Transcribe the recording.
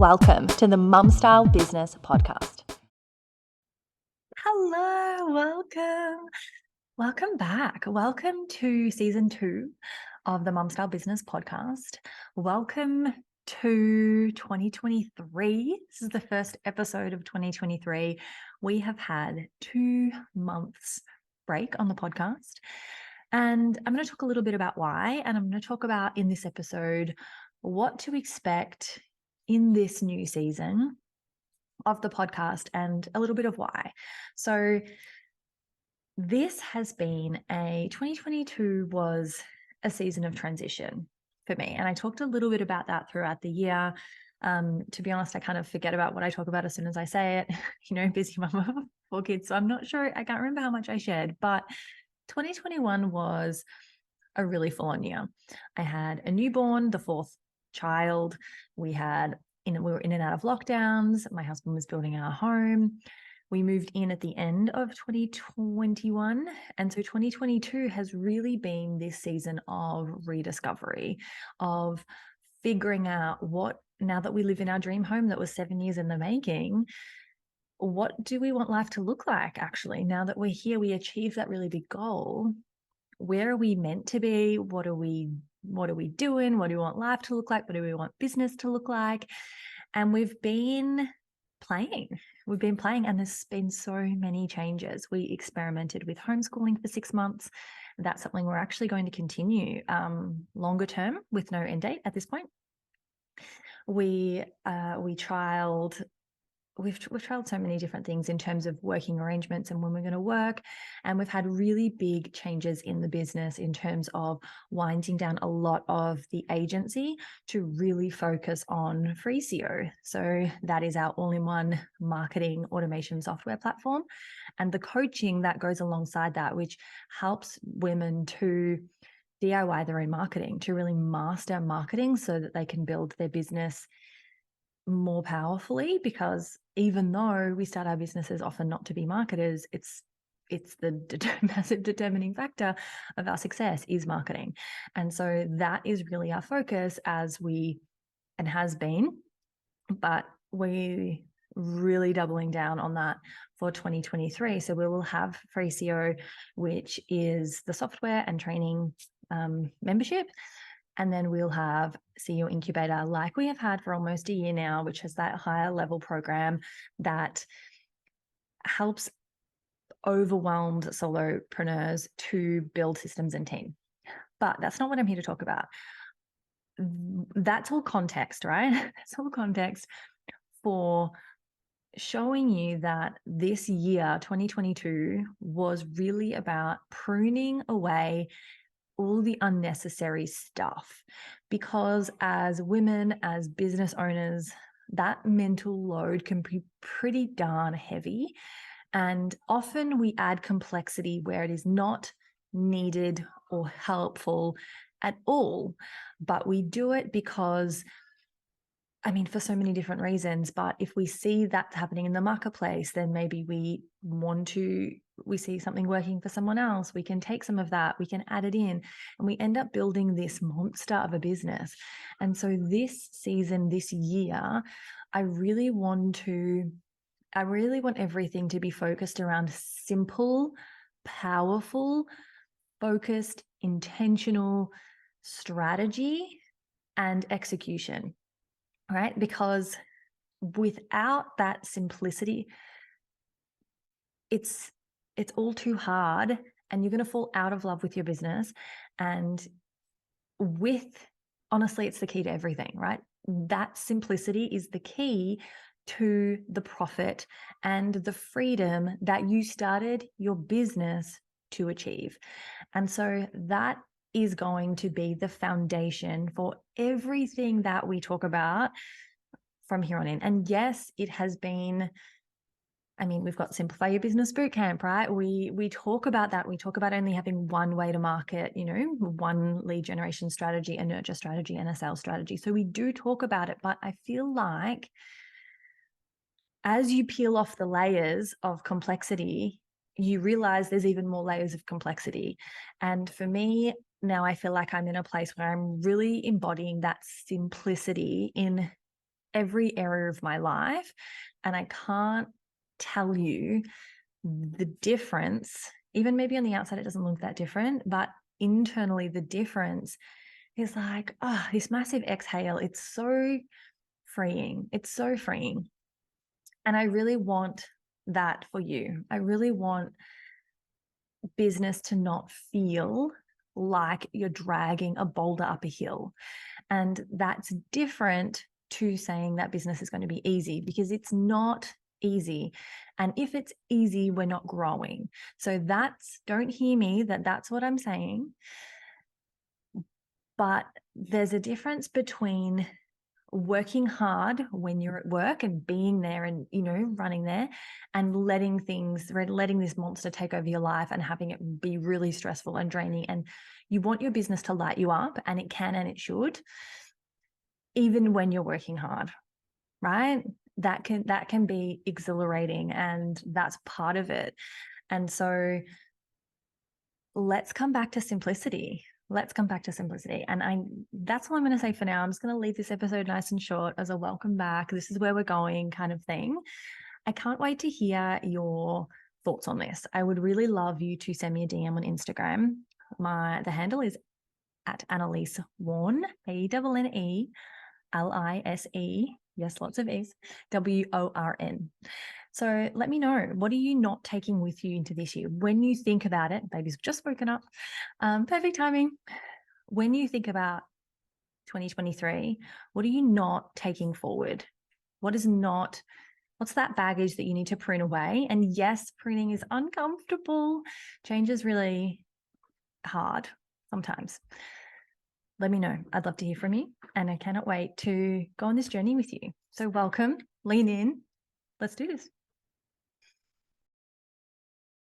welcome to the Mumstyle Business Podcast. Hello, welcome back. Welcome to season 2 of the Mumstyle Business Podcast. Welcome to 2023. This is the first episode of 2023. We have had 2 months break on the podcast, and I'm going to talk a little bit about why, and I'm going to talk about in this episode what to expect in this new season of the podcast and a little bit of why. So this has been 2022 was a season of transition for me. And I talked a little bit about that throughout the year. To be honest, I kind of forget about what I talk about as soon as I say it, busy mum of 4 kids. So I'm not sure, I can't remember how much I shared, but 2021 was a really full-on year. I had a newborn, the 4th child. We were in and out of lockdowns. My husband was building our home. We moved in at the end of 2021. And so 2022 has really been this season of rediscovery, of figuring out now that we live in our dream home that was 7 years in the making, what do we want life to look like actually? Now that we're here, we achieved that really big goal. Where are we meant to be? What are we doing? What do we want life to look like? What do we want business to look like? And we've been playing, and there's been so many changes. We experimented with homeschooling for 6 months. That's something we're actually going to continue longer term with no end date at this point. We've trialed so many different things in terms of working arrangements and when we're going to work. And we've had really big changes in the business in terms of winding down a lot of the agency to really focus on free SEO. So that is our all-in-one marketing automation software platform, and the coaching that goes alongside that, which helps women to DIY their own marketing, to really master marketing so that they can build their business more powerfully. Because even though we start our businesses often not to be marketers, it's the massive determining factor of our success is marketing. And so that is really our focus and has been, but we really doubling down on that for 2023. So we will have free SEO, which is the software and training membership. And then we'll have CEO Incubator, like we have had for almost a year now, which is that higher level program that helps overwhelmed solopreneurs to build systems and team. But that's not what I'm here to talk about. That's all context, right? That's all context for showing you that this year, 2022, was really about pruning away all the unnecessary stuff, because as women, as business owners, that mental load can be pretty darn heavy. And often we add complexity where it is not needed or helpful at all. But we do it because, for so many different reasons. But if we see that happening in the marketplace, then maybe we see something working for someone else. We can take some of that, we can add it in, and we end up building this monster of a business. And so this season, this year, I really want everything to be focused around simple, powerful, focused, intentional strategy and execution. Right? Because without that simplicity, it's all too hard, and you're going to fall out of love with your business. And honestly, it's the key to everything, right? That simplicity is the key to the profit and the freedom that you started your business to achieve. And so that is going to be the foundation for everything that we talk about from here on in. And yes, it has been, we've got Simplify Your Business Bootcamp, right? We talk about that. We talk about only having one way to market, one lead generation strategy, a nurture strategy, and a sales strategy. So we do talk about it, but I feel like as you peel off the layers of complexity, you realize there's even more layers of complexity. And for me, now I feel like I'm in a place where I'm really embodying that simplicity in every area of my life. And I can't tell you the difference. Even maybe on the outside, it doesn't look that different, but internally, the difference is like, oh, this massive exhale. It's so freeing. It's so freeing. And I really want that for you. I really want business to not feel like you're dragging a boulder up a hill. And that's different to saying that business is going to be easy, because it's not easy. And if it's easy, we're not growing. So don't hear me that that's what I'm saying. But there's a difference between working hard when you're at work and being there and, running there, and letting this monster take over your life and having it be really stressful and draining. And you want your business to light you up, and it can and it should, even when you're working hard, right? That can be exhilarating, and that's part of it. And so let's come back to simplicity. And that's all I'm going to say for now. I'm just going to leave this episode nice and short as a welcome back. This is where we're going kind of thing. I can't wait to hear your thoughts on this. I would really love you to send me a DM on Instagram. The handle is at Annalise Warne, ANNELISE. Yes, lots of E's, WORN. So let me know, what are you not taking with you into this year? When you think about it, baby's just woken up, perfect timing. When you think about 2023, what are you not taking forward? What's that baggage that you need to prune away? And yes, pruning is uncomfortable. Change is really hard sometimes. Let me know. I'd love to hear from you, and I cannot wait to go on this journey with you. So welcome, lean in. Let's do this.